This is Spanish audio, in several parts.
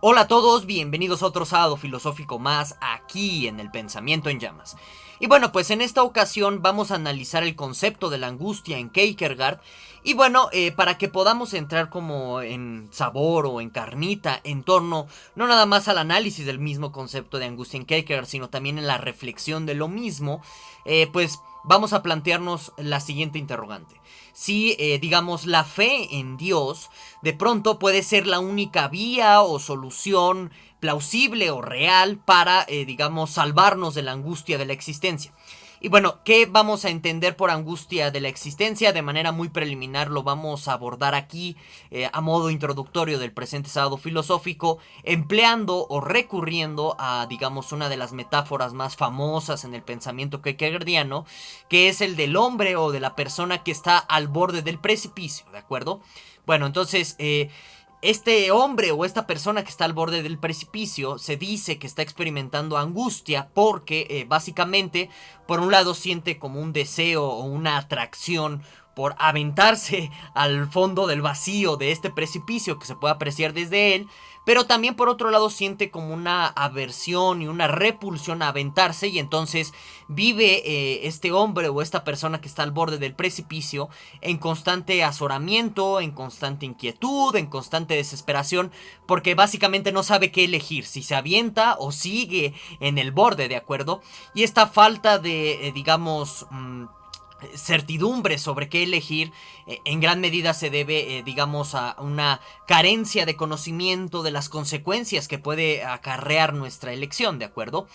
Hola a todos, bienvenidos a otro sábado filosófico más aquí en el Pensamiento en Llamas. Y bueno, pues en esta ocasión vamos a analizar el concepto de la angustia en Kierkegaard. Y bueno, para que podamos entrar como en sabor o en carnita en torno no nada más al análisis del mismo concepto de angustia en Kierkegaard, sino también en la reflexión de lo mismo, pues vamos a plantearnos la siguiente interrogante. Si, digamos, la fe en Dios de pronto puede ser la única vía o solución plausible o real para, digamos, salvarnos de la angustia de la existencia. Y bueno, ¿qué vamos a entender por angustia de la existencia? De manera muy preliminar lo vamos a abordar aquí a modo introductorio del presente sábado filosófico, empleando o recurriendo a, digamos, una de las metáforas más famosas en el pensamiento kierkegaardiano, que es el del hombre o de la persona que está al borde del precipicio, ¿de acuerdo? Bueno, entonces, este hombre o esta persona que está al borde del precipicio se dice que está experimentando angustia porque básicamente por un lado siente como un deseo o una atracción por aventarse al fondo del vacío de este precipicio que se puede apreciar desde él, pero también por otro lado siente como una aversión y una repulsión a aventarse, y entonces vive este hombre o esta persona que está al borde del precipicio en constante azoramiento, en constante inquietud, en constante desesperación, porque básicamente no sabe qué elegir, si se avienta o sigue en el borde, ¿de acuerdo? Y esta falta de, digamos, certidumbre sobre qué elegir, en gran medida se debe, digamos, a una carencia de conocimiento de las consecuencias que puede acarrear nuestra elección, ¿de acuerdo?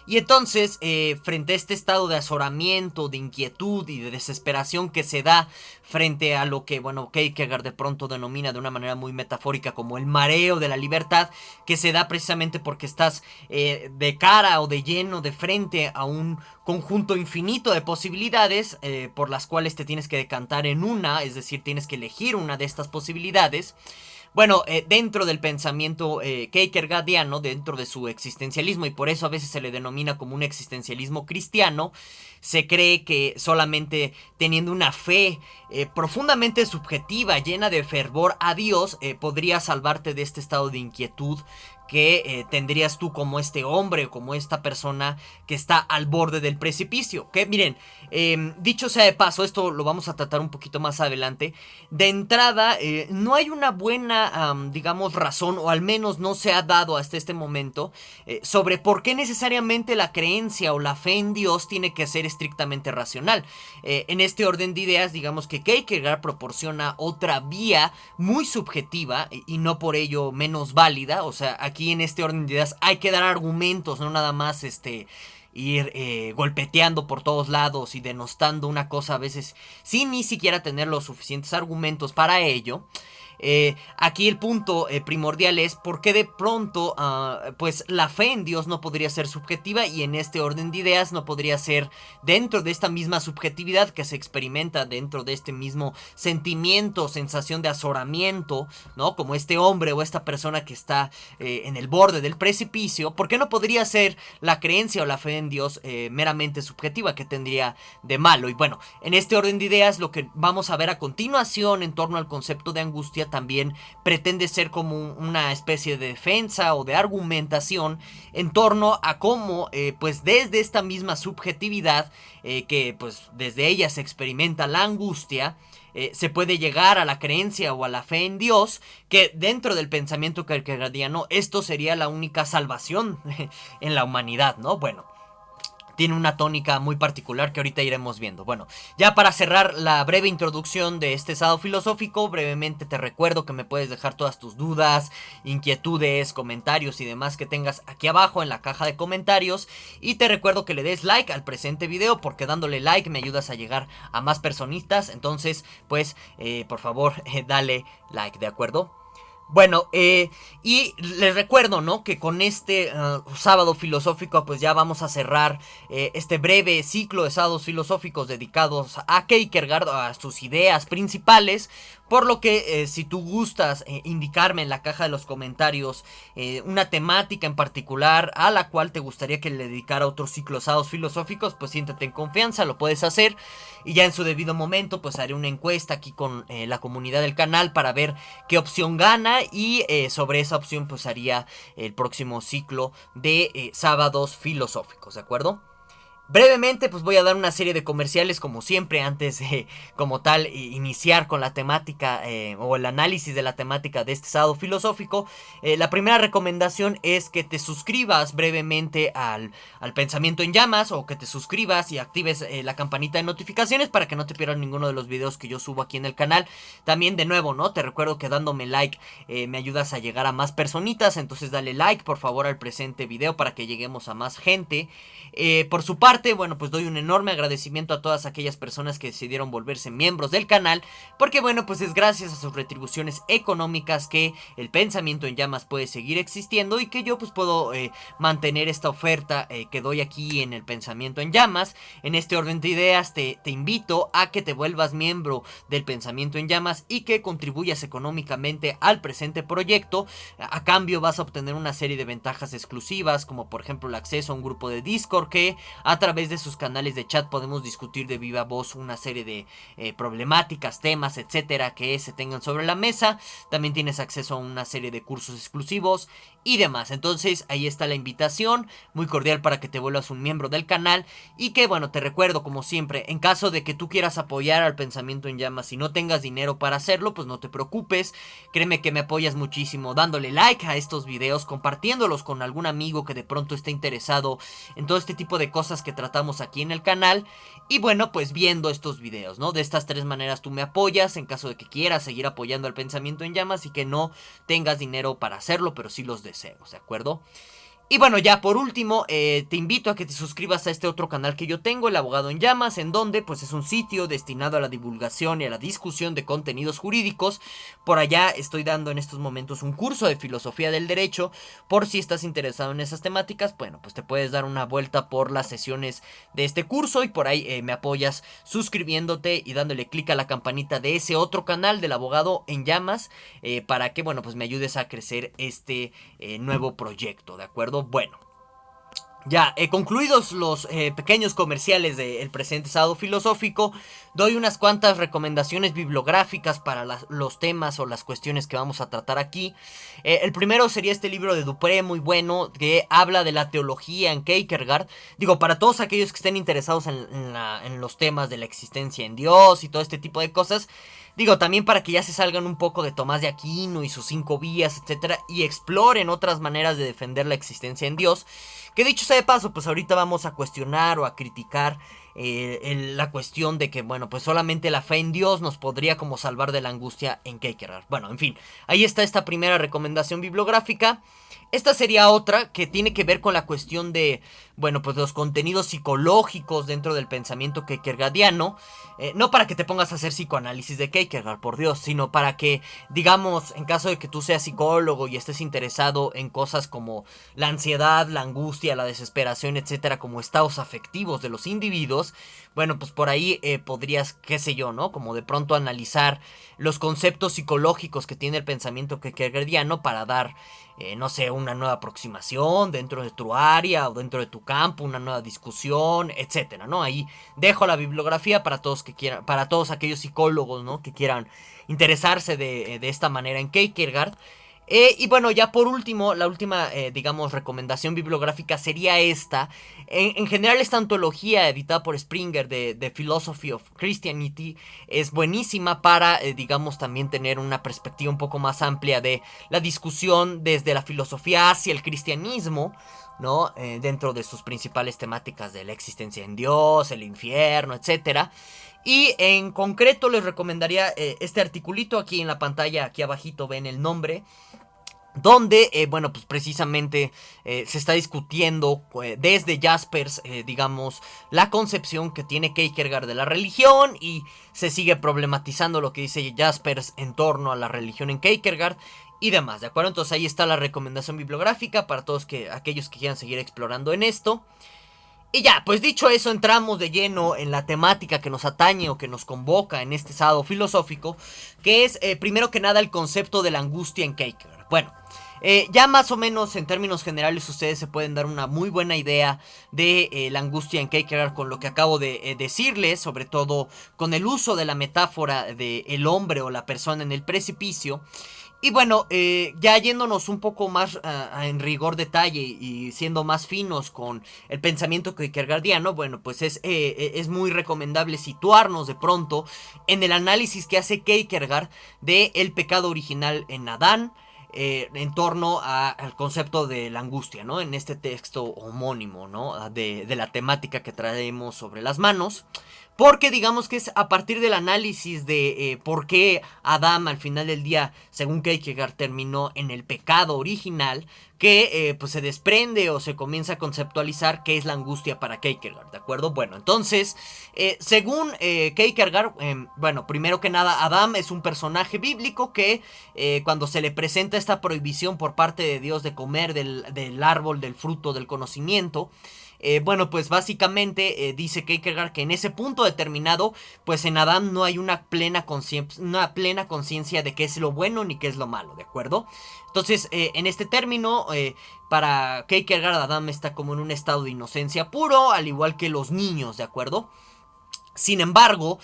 Y entonces, frente a este estado de azoramiento, de inquietud y de desesperación que se da frente a lo que, bueno, Kierkegaard de pronto denomina de una manera muy metafórica como el mareo de la libertad, que se da precisamente porque estás de cara o de lleno, de frente a un conjunto infinito de posibilidades por las cuales te tienes que decantar en una, es decir, tienes que elegir una de estas posibilidades. Bueno, dentro del pensamiento kierkegaardiano, dentro de su existencialismo, y por eso a veces se le denomina como un existencialismo cristiano, se cree que solamente teniendo una fe profundamente subjetiva, llena de fervor a Dios, podría salvarte de este estado de inquietud que tendrías tú como este hombre o como esta persona que está al borde del precipicio. Que miren, dicho sea de paso, esto lo vamos a tratar un poquito más adelante. De entrada, no hay una buena, digamos, razón, o al menos no se ha dado hasta este momento, sobre por qué necesariamente la creencia o la fe en Dios tiene que ser estrictamente racional. En este orden de ideas, digamos que Kierkegaard proporciona otra vía muy subjetiva y no por ello menos válida. O sea, aquí en este orden de ideas hay que dar argumentos, no nada más ir golpeteando por todos lados y denostando una cosa a veces sin ni siquiera tener los suficientes argumentos para ello. Aquí el punto primordial es por qué de pronto pues la fe en Dios no podría ser subjetiva, y en este orden de ideas no podría ser dentro de esta misma subjetividad que se experimenta dentro de este mismo sentimiento, sensación de azoramiento, ¿no? Como este hombre o esta persona que está en el borde del precipicio. ¿Por qué no podría ser la creencia o la fe en Dios meramente subjetiva? ¿Qué tendría de malo? Y bueno, en este orden de ideas lo que vamos a ver a continuación en torno al concepto de angustia también pretende ser como una especie de defensa o de argumentación en torno a cómo pues desde esta misma subjetividad que pues desde ella se experimenta la angustia, se puede llegar a la creencia o a la fe en Dios, que dentro del pensamiento kierkegaardiano esto sería la única salvación en la humanidad, ¿no? Bueno, tiene una tónica muy particular que ahorita iremos viendo. Bueno, ya para cerrar la breve introducción de este sábado filosófico, brevemente te recuerdo que me puedes dejar todas tus dudas, inquietudes, comentarios y demás que tengas aquí abajo en la caja de comentarios. Y te recuerdo que le des like al presente video, porque dándole like me ayudas a llegar a más personitas. Entonces, pues, por favor, dale like, ¿de acuerdo? Bueno, y les recuerdo, ¿no? Que con este sábado filosófico pues ya vamos a cerrar este breve ciclo de sábados filosóficos dedicados a Kierkegaard, a sus ideas principales, Por lo que si tú gustas indicarme en la caja de los comentarios una temática en particular a la cual te gustaría que le dedicara otros ciclosados filosóficos, pues siéntate en confianza, lo puedes hacer. Y ya en su debido momento pues haré una encuesta aquí con la comunidad del canal para ver qué opción gana. Y sobre esa opción pues haría el próximo ciclo de sábados filosóficos, ¿de acuerdo? Brevemente pues voy a dar una serie de comerciales como siempre antes de como tal iniciar con la temática o el análisis de la temática de este sábado filosófico. La primera recomendación es que te suscribas brevemente al Pensamiento en Llamas, o que te suscribas y actives la campanita de notificaciones para que no te pierdas ninguno de los videos que yo subo aquí en el canal. También de nuevo, ¿no? Te recuerdo que dándome like me ayudas a llegar a más personitas, entonces dale like por favor al presente video para que lleguemos a más gente. Por su parte, bueno, pues doy un enorme agradecimiento a todas aquellas personas que decidieron volverse miembros del canal, porque bueno, pues es gracias a sus retribuciones económicas que el Pensamiento en Llamas puede seguir existiendo y que yo pues puedo mantener esta oferta que doy aquí en el Pensamiento en Llamas. En este orden de ideas te invito a que te vuelvas miembro del Pensamiento en Llamas y que contribuyas económicamente al presente proyecto. A cambio vas a obtener una serie de ventajas exclusivas, como por ejemplo el acceso a un grupo de Discord que a través de sus canales de chat podemos discutir de viva voz una serie de problemáticas, temas, etcétera, que se tengan sobre la mesa. También tienes acceso a una serie de cursos exclusivos y demás. Entonces ahí está la invitación muy cordial para que te vuelvas un miembro del canal. Y que bueno, te recuerdo como siempre, en caso de que tú quieras apoyar al Pensamiento en Llamas y no tengas dinero para hacerlo, pues no te preocupes, créeme que me apoyas muchísimo dándole like a estos videos, compartiéndolos con algún amigo que de pronto esté interesado en todo este tipo de cosas que tratamos aquí en el canal. Y bueno, pues viendo estos videos, ¿no? De estas tres maneras tú me apoyas en caso de que quieras seguir apoyando al Pensamiento en Llamas y que no tengas dinero para hacerlo, pero sí los deseos, ¿de acuerdo? Y bueno, ya por último, te invito a que te suscribas a este otro canal que yo tengo, El Abogado en Llamas, en donde pues es un sitio destinado a la divulgación y a la discusión de contenidos jurídicos. Por allá estoy dando en estos momentos un curso de filosofía del derecho, por si estás interesado en esas temáticas. Bueno, pues te puedes dar una vuelta por las sesiones de este curso y por ahí me apoyas suscribiéndote y dándole clic a la campanita de ese otro canal del Abogado en Llamas, para que, bueno, pues me ayudes a crecer este nuevo proyecto, ¿de acuerdo? Bueno, ya concluidos los pequeños comerciales del presente sábado filosófico, doy unas cuantas recomendaciones bibliográficas para los temas o las cuestiones que vamos a tratar aquí. El primero sería este libro de Dupré, muy bueno, que habla de la teología en Kierkegaard. Digo, para todos aquellos que estén interesados en los temas de la existencia en Dios y todo este tipo de cosas. Digo, también para que ya se salgan un poco de Tomás de Aquino y sus 5 vías, etcétera, y exploren otras maneras de defender la existencia en Dios. Que dicho sea de paso, pues ahorita vamos a cuestionar o a criticar la cuestión de que, bueno, pues solamente la fe en Dios nos podría como salvar de la angustia en Kierkegaard. Bueno, en fin, ahí está esta primera recomendación bibliográfica. Esta sería otra que tiene que ver con la cuestión de, bueno, pues los contenidos psicológicos dentro del pensamiento kierkegaardiano. No para que te pongas a hacer psicoanálisis de Kierkegaard, por Dios, sino para que, digamos, en caso de que tú seas psicólogo y estés interesado en cosas como la ansiedad, la angustia, la desesperación, etcétera, como estados afectivos de los individuos, bueno, pues por ahí podrías, qué sé yo, ¿no? Como de pronto analizar los conceptos psicológicos que tiene el pensamiento kierkegaardiano para dar, no sé, una nueva aproximación dentro de tu área o dentro de tu campo, una nueva discusión, etcétera, ¿no? Ahí dejo la bibliografía para todos que quieran, para todos aquellos psicólogos, ¿no? Que quieran interesarse de esta manera en Kierkegaard. Y bueno, ya por último, la última, digamos, recomendación bibliográfica sería esta. En general, esta antología editada por Springer de The Philosophy of Christianity es buenísima para, digamos, también tener una perspectiva un poco más amplia de la discusión desde la filosofía hacia el cristianismo, ¿no? Dentro de sus principales temáticas de la existencia en Dios, el infierno, etcétera. Y en concreto les recomendaría este articulito aquí en la pantalla, aquí abajito ven el nombre, donde, bueno, pues precisamente se está discutiendo desde Jaspers, digamos, la concepción que tiene Kierkegaard de la religión, y se sigue problematizando lo que dice Jaspers en torno a la religión en Kierkegaard y demás, ¿de acuerdo? Entonces ahí está la recomendación bibliográfica para todos aquellos que quieran seguir explorando en esto. Y ya, pues dicho eso, entramos de lleno en la temática que nos atañe o que nos convoca en este sábado filosófico, que es, primero que nada, el concepto de la angustia en Kierkegaard. Bueno, ya más o menos en términos generales ustedes se pueden dar una muy buena idea de la angustia en Kierkegaard con lo que acabo de decirles, sobre todo con el uso de la metáfora de el hombre o la persona en el precipicio. Y bueno, ya yéndonos un poco más en rigor detalle y siendo más finos con el pensamiento kierkegaardiano, bueno, pues es muy recomendable situarnos de pronto en el análisis que hace Kierkegaard de el pecado original en Adán, en torno al concepto de la angustia, ¿no? En este texto homónimo, ¿no? De la temática que traemos sobre las manos. Porque digamos que es a partir del análisis de por qué Adán al final del día, según Kierkegaard, terminó en el pecado original, que pues se desprende o se comienza a conceptualizar qué es la angustia para Kierkegaard, ¿de acuerdo? Bueno, entonces, según Kierkegaard, bueno, primero que nada, Adán es un personaje bíblico que cuando se le presenta esta prohibición por parte de Dios de comer del árbol, del fruto del conocimiento, bueno, pues básicamente dice Kierkegaard que en ese punto determinado, pues en Adán no hay una plena conciencia de qué es lo bueno ni qué es lo malo, ¿de acuerdo? Entonces, en este término, para Kierkegaard, Adán está como en un estado de inocencia puro, al igual que los niños, ¿de acuerdo? Sin embargo,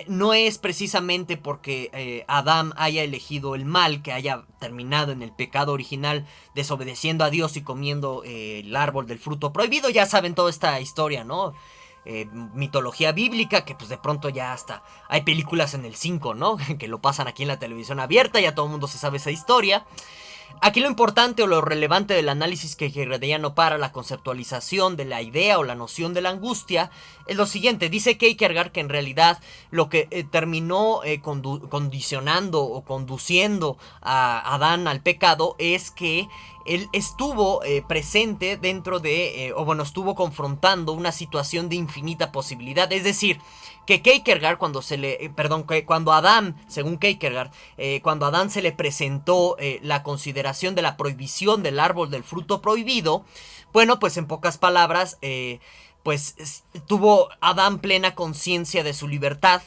no es precisamente porque Adán haya elegido el mal, que haya terminado en el pecado original, desobedeciendo a Dios y comiendo el árbol del fruto prohibido. Ya saben toda esta historia, ¿no? Mitología bíblica, que pues de pronto ya hasta hay películas en el 5, ¿no? Que lo pasan aquí en la televisión abierta, ya todo el mundo se sabe esa historia. Aquí lo importante o lo relevante del análisis kierkegaardiano para la conceptualización de la idea o la noción de la angustia es lo siguiente. Dice Kierkegaard que en realidad lo que terminó condicionando o conduciendo a Adán al pecado es que él estuvo presente dentro de, o bueno, estuvo confrontando una situación de infinita posibilidad. Es decir, que Kierkegaard cuando Adán, según Kierkegaard, cuando a Adán se le presentó la consideración de la prohibición del árbol del fruto prohibido, bueno, pues en pocas palabras, pues tuvo Adán plena conciencia de su libertad,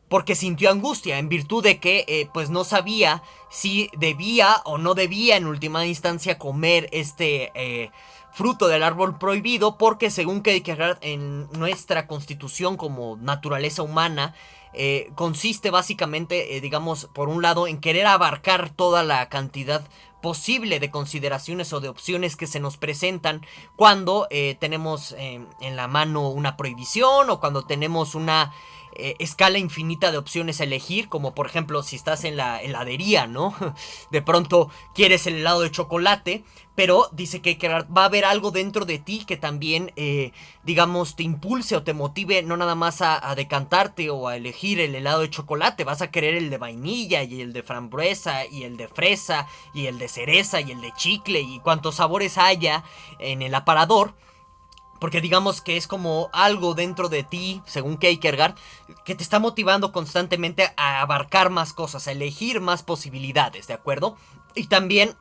porque sintió angustia en virtud de que pues no sabía si debía o no debía en última instancia comer fruto del árbol prohibido, porque según Kierkegaard en nuestra constitución como naturaleza humana consiste básicamente, digamos, por un lado en querer abarcar toda la cantidad posible de consideraciones o de opciones que se nos presentan cuando tenemos en la mano una prohibición o cuando tenemos una escala infinita de opciones a elegir, como por ejemplo si estás en la heladería, ¿no? De pronto quieres el helado de chocolate, pero dice que va a haber algo dentro de ti que también, digamos, te impulse o te motive no nada más a decantarte o a elegir el helado de chocolate, vas a querer el de vainilla y el de frambuesa y el de fresa y el de cereza y el de chicle y cuantos sabores haya en el aparador. Porque digamos que es como algo dentro de ti, según Kierkegaard, que te está motivando constantemente a abarcar más cosas, a elegir más posibilidades, ¿de acuerdo? Y también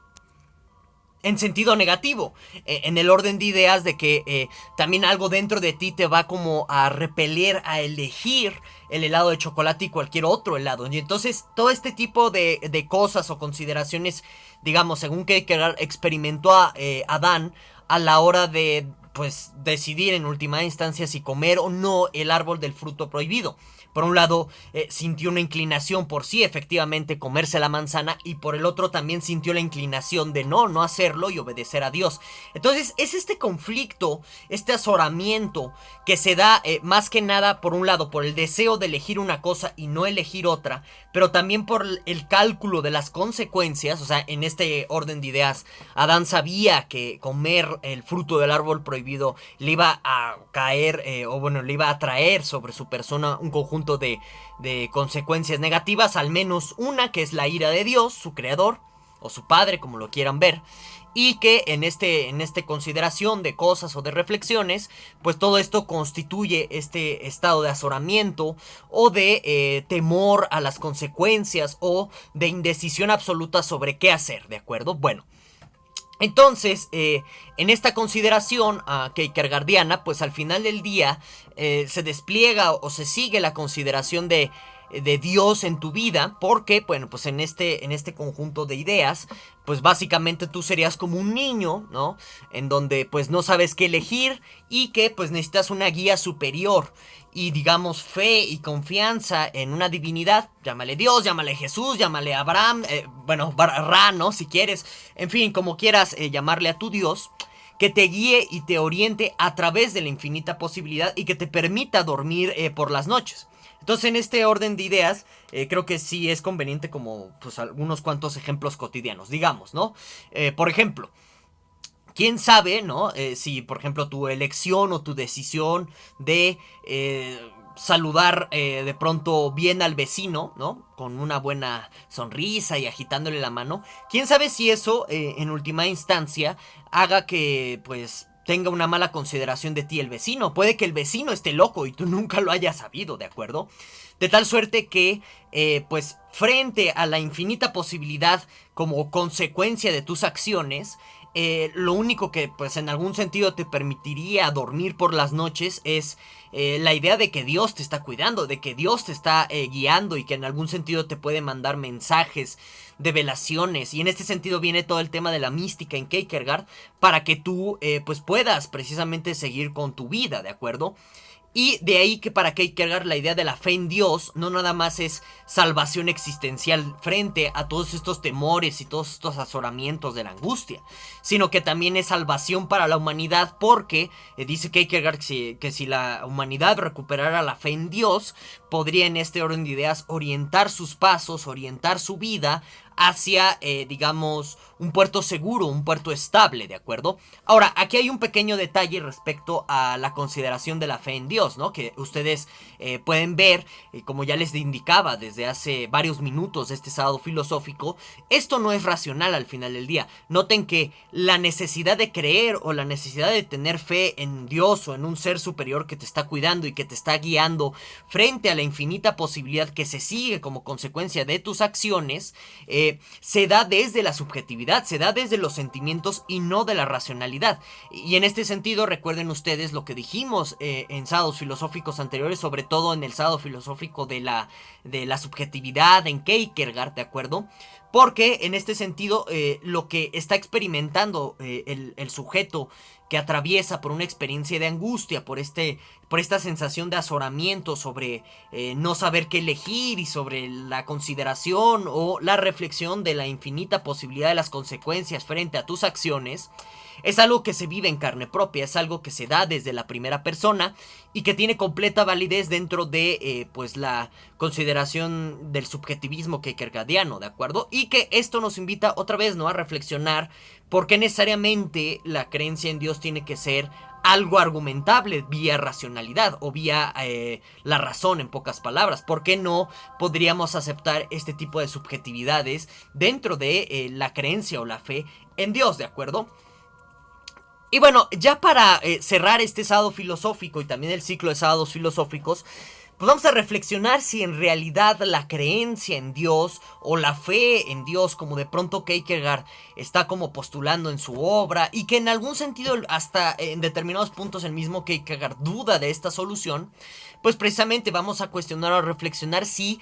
en sentido negativo, en el orden de ideas de que también algo dentro de ti te va como a repeler a elegir el helado de chocolate y cualquier otro helado. Y entonces todo este tipo de cosas o consideraciones, digamos, según Kierkegaard experimentó a Adán a la hora de pues decidir en última instancia si comer o no el árbol del fruto prohibido. Por un lado, sintió una inclinación por sí, efectivamente, comerse la manzana, y por el otro también sintió la inclinación de no hacerlo y obedecer a Dios. Entonces, es este conflicto, este azoramiento que se da más que nada, por un lado, por el deseo de elegir una cosa y no elegir otra, pero también por el cálculo de las consecuencias. O sea, en este orden de ideas, Adán sabía que comer el fruto del árbol prohibido le iba a caer, o bueno, le iba a traer sobre su persona un conjunto de consecuencias negativas, al menos una, que es la ira de Dios, su creador, o su padre, como lo quieran ver, y que en este consideración de cosas o de reflexiones, pues todo esto constituye este estado de azoramiento o de temor a las consecuencias o de indecisión absoluta sobre qué hacer, ¿de acuerdo? Bueno, Entonces, en esta consideración kierkegaardiana, pues al final del día se despliega o se sigue la consideración de Dios en tu vida, porque, bueno, pues en este conjunto de ideas, pues básicamente tú serías como un niño, ¿no? En donde pues no sabes qué elegir y que pues necesitas una guía superior y digamos fe y confianza en una divinidad, llámale Dios, llámale Jesús, llámale Abraham, bueno, Ra, ¿no? Si quieres, en fin, como quieras llamarle a tu Dios, que te guíe y te oriente a través de la infinita posibilidad y que te permita dormir por las noches. Entonces, en este orden de ideas, creo que sí es conveniente como pues algunos cuantos ejemplos cotidianos, digamos, ¿no? Por ejemplo, quién sabe, ¿no? Si, por ejemplo, tu elección o tu decisión de saludar de pronto bien al vecino, ¿no? Con una buena sonrisa y agitándole la mano. Quién sabe si eso, en última instancia, haga que, pues, tenga una mala consideración de ti el vecino. Puede que el vecino esté loco y tú nunca lo hayas sabido, ¿de acuerdo? De tal suerte que, pues, frente a la infinita posibilidad como consecuencia de tus acciones, lo único que pues en algún sentido te permitiría dormir por las noches es la idea de que Dios te está cuidando, de que Dios te está guiando y que en algún sentido te puede mandar mensajes, develaciones. Y en este sentido viene todo el tema de la mística en Kierkegaard para que tú pues puedas precisamente seguir con tu vida, ¿de acuerdo? Y de ahí que para Kierkegaard la idea de la fe en Dios no nada más es salvación existencial frente a todos estos temores y todos estos azoramientos de la angustia, sino que también es salvación para la humanidad porque dice Kierkegaard que si la humanidad recuperara la fe en Dios, podría en este orden de ideas orientar sus pasos, orientar su vida hacia, digamos, un puerto seguro, un puerto estable, ¿de acuerdo? Ahora, aquí hay un pequeño detalle respecto a la consideración de la fe en Dios, ¿no? Que ustedes pueden ver, como ya les indicaba desde hace varios minutos de este sábado filosófico, esto no es racional al final del día. Noten que la necesidad de creer o la necesidad de tener fe en Dios o en un ser superior que te está cuidando y que te está guiando frente a la infinita posibilidad que se sigue como consecuencia de tus acciones, se da desde la subjetividad, se da desde los sentimientos y no de la racionalidad. Y en este sentido recuerden ustedes lo que dijimos en sábados filosóficos anteriores, sobre todo en el sábado filosófico de la subjetividad en Kierkegaard, ¿de acuerdo? Porque en este sentido lo que está experimentando el sujeto que atraviesa por una experiencia de angustia, por esta sensación de azoramiento sobre no saber qué elegir y sobre la consideración o la reflexión de la infinita posibilidad de las consecuencias frente a tus acciones, es algo que se vive en carne propia, es algo que se da desde la primera persona y que tiene completa validez dentro de pues la consideración del subjetivismo kierkegaardiano, ¿de acuerdo? Y que esto nos invita otra vez, ¿no?, a reflexionar por qué necesariamente la creencia en Dios tiene que ser algo argumentable vía racionalidad o vía la razón, en pocas palabras. ¿Por qué no podríamos aceptar este tipo de subjetividades dentro de la creencia o la fe en Dios, ¿de acuerdo? Y bueno, ya para cerrar este sábado filosófico y también el ciclo de sábados filosóficos, pues vamos a reflexionar si en realidad la creencia en Dios o la fe en Dios, como de pronto Kierkegaard está como postulando en su obra, y que en algún sentido hasta en determinados puntos el mismo Kierkegaard duda de esta solución, pues precisamente vamos a cuestionar o reflexionar si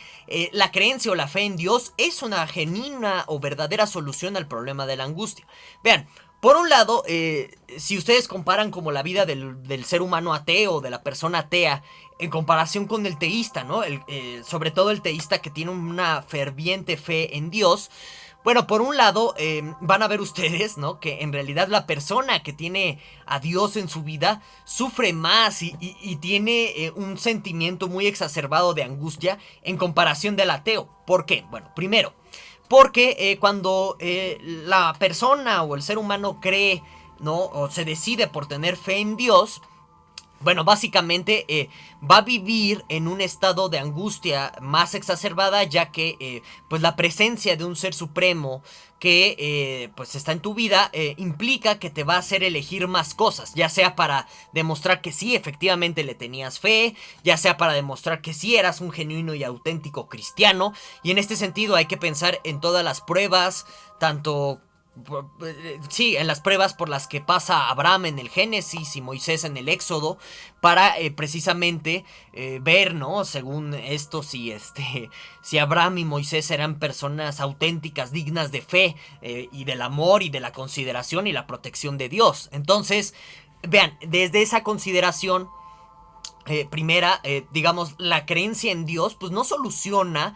la creencia o la fe en Dios es una genuina o verdadera solución al problema de la angustia. Vean, por un lado, si ustedes comparan como la vida del ser humano ateo, de la persona atea, en comparación con el teísta, ¿no? Sobre todo el teísta que tiene una ferviente fe en Dios. Bueno, por un lado, van a ver ustedes, ¿no?, que en realidad la persona que tiene a Dios en su vida sufre más y tiene un sentimiento muy exacerbado de angustia en comparación del ateo. ¿Por qué? Bueno, primero, porque cuando la persona o el ser humano cree, ¿no?, o se decide por tener fe en Dios, bueno, básicamente va a vivir en un estado de angustia más exacerbada, ya que pues la presencia de un ser supremo que pues está en tu vida implica que te va a hacer elegir más cosas, ya sea para demostrar que sí, efectivamente le tenías fe, ya sea para demostrar que sí eras un genuino y auténtico cristiano. Y en este sentido hay que pensar en todas las pruebas, tanto sí, en las pruebas por las que pasa Abraham en el Génesis y Moisés en el Éxodo, para precisamente ver, ¿no? Según esto, si Abraham y Moisés eran personas auténticas, dignas de fe y del amor y de la consideración y la protección de Dios. Entonces, vean, desde esa consideración primera, digamos, la creencia en Dios, pues no soluciona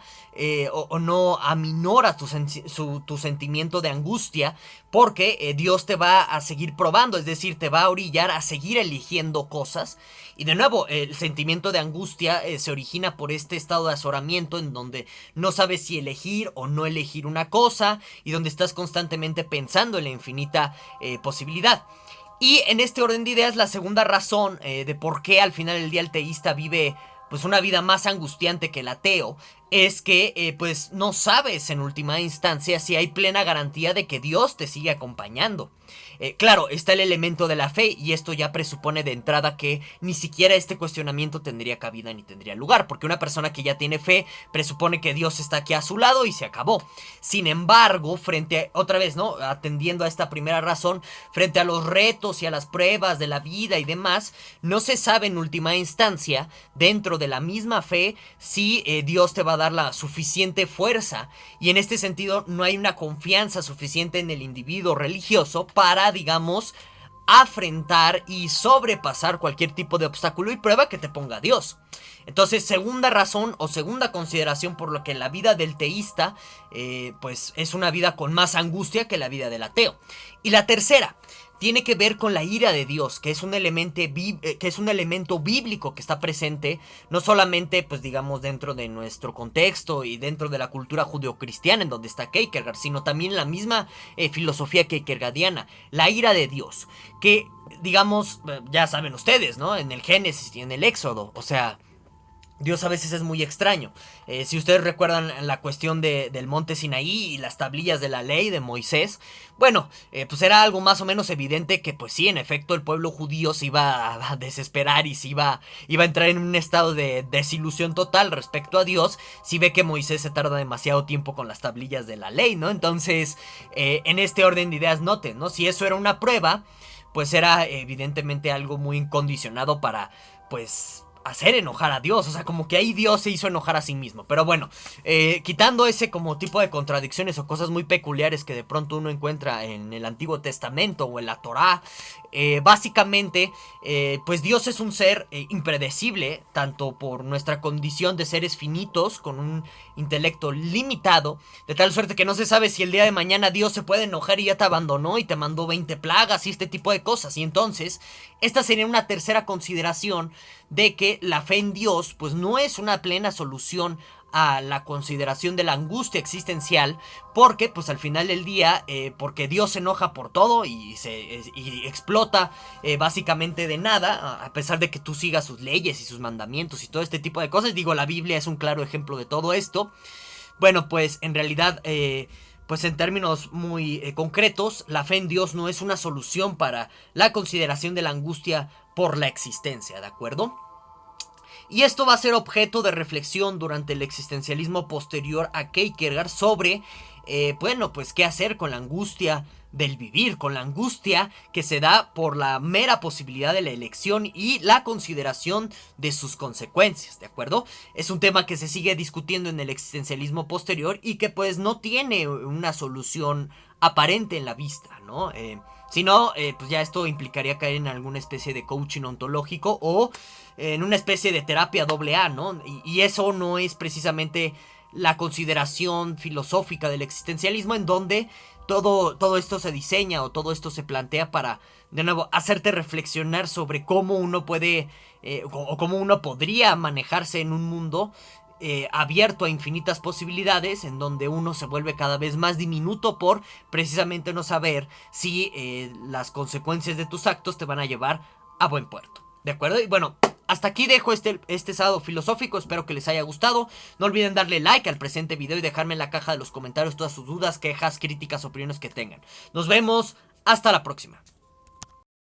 o no aminora tu sentimiento de angustia, porque Dios te va a seguir probando, es decir, te va a orillar a seguir eligiendo cosas. Y de nuevo, el sentimiento de angustia se origina por este estado de azoramiento en donde no sabes si elegir o no elegir una cosa, y donde estás constantemente pensando en la infinita posibilidad. Y en este orden de ideas, la segunda razón de por qué al final del día el teísta vive pues una vida más angustiante que el ateo es que pues no sabes en última instancia si hay plena garantía de que Dios te sigue acompañando. Claro, está el elemento de la fe, y esto ya presupone de entrada que ni siquiera este cuestionamiento tendría cabida ni tendría lugar, porque una persona que ya tiene fe presupone que Dios está aquí a su lado y se acabó. Sin embargo, otra vez, ¿no? Atendiendo a esta primera razón, frente a los retos y a las pruebas de la vida y demás, no se sabe en última instancia, dentro de la misma fe, si Dios te va a dar la suficiente fuerza, y en este sentido no hay una confianza suficiente en el individuo religioso para, digamos, afrontar y sobrepasar cualquier tipo de obstáculo y prueba que te ponga Dios. Entonces, segunda razón o segunda consideración por lo que la vida del teísta pues es una vida con más angustia que la vida del ateo. Y la tercera tiene que ver con la ira de Dios, que es un elemento bíblico que está presente no solamente, pues digamos, dentro de nuestro contexto y dentro de la cultura judeocristiana en donde está Kierkegaard, sino también en la misma filosofía kierkegaardiana, la ira de Dios, que digamos, ya saben ustedes, ¿no? En el Génesis y en el Éxodo, o sea, Dios a veces es muy extraño. Si ustedes recuerdan la cuestión del monte Sinaí y las tablillas de la ley de Moisés, bueno, pues era algo más o menos evidente que pues sí, en efecto el pueblo judío se iba a desesperar y iba a entrar en un estado de desilusión total respecto a Dios si ve que Moisés se tarda demasiado tiempo con las tablillas de la ley, ¿no? Entonces, en este orden de ideas, noten, ¿no? Si eso era una prueba, pues era evidentemente algo muy incondicionado para, pues, hacer enojar a Dios, o sea, como que ahí Dios se hizo enojar a sí mismo. Pero bueno, quitando ese como tipo de contradicciones o cosas muy peculiares que de pronto uno encuentra en el Antiguo Testamento o en la Torá, básicamente, pues Dios es un ser impredecible, tanto por nuestra condición de seres finitos, con un intelecto limitado, de tal suerte que no se sabe si el día de mañana Dios se puede enojar y ya te abandonó y te mandó 20 plagas y este tipo de cosas. Y entonces, esta sería una tercera consideración de que la fe en Dios pues no es una plena solución a la consideración de la angustia existencial, porque pues al final del día, porque Dios se enoja por todo y explota básicamente de nada, a pesar de que tú sigas sus leyes y sus mandamientos y todo este tipo de cosas. Digo, la Biblia es un claro ejemplo de todo esto. Bueno, pues en realidad, pues en términos muy concretos, la fe en Dios no es una solución para la consideración de la angustia por la existencia, ¿de acuerdo? Y esto va a ser objeto de reflexión durante el existencialismo posterior a Kierkegaard sobre, bueno, pues qué hacer con la angustia del vivir, con la angustia que se da por la mera posibilidad de la elección y la consideración de sus consecuencias, ¿de acuerdo? Es un tema que se sigue discutiendo en el existencialismo posterior y que pues no tiene una solución aparente en la vista, ¿no? Si no, pues ya esto implicaría caer en alguna especie de coaching ontológico o en una especie de terapia AA, ¿no? Y eso no es precisamente la consideración filosófica del existencialismo, en donde todo esto se diseña o todo esto se plantea para, de nuevo, hacerte reflexionar sobre cómo uno puede o cómo uno podría manejarse en un mundo abierto a infinitas posibilidades, en donde uno se vuelve cada vez más diminuto por precisamente no saber si las consecuencias de tus actos te van a llevar a buen puerto, ¿de acuerdo? Y bueno, hasta aquí dejo este sábado filosófico, espero que les haya gustado. No olviden darle like al presente video y dejarme en la caja de los comentarios todas sus dudas, quejas, críticas, opiniones que tengan. Nos vemos, hasta la próxima.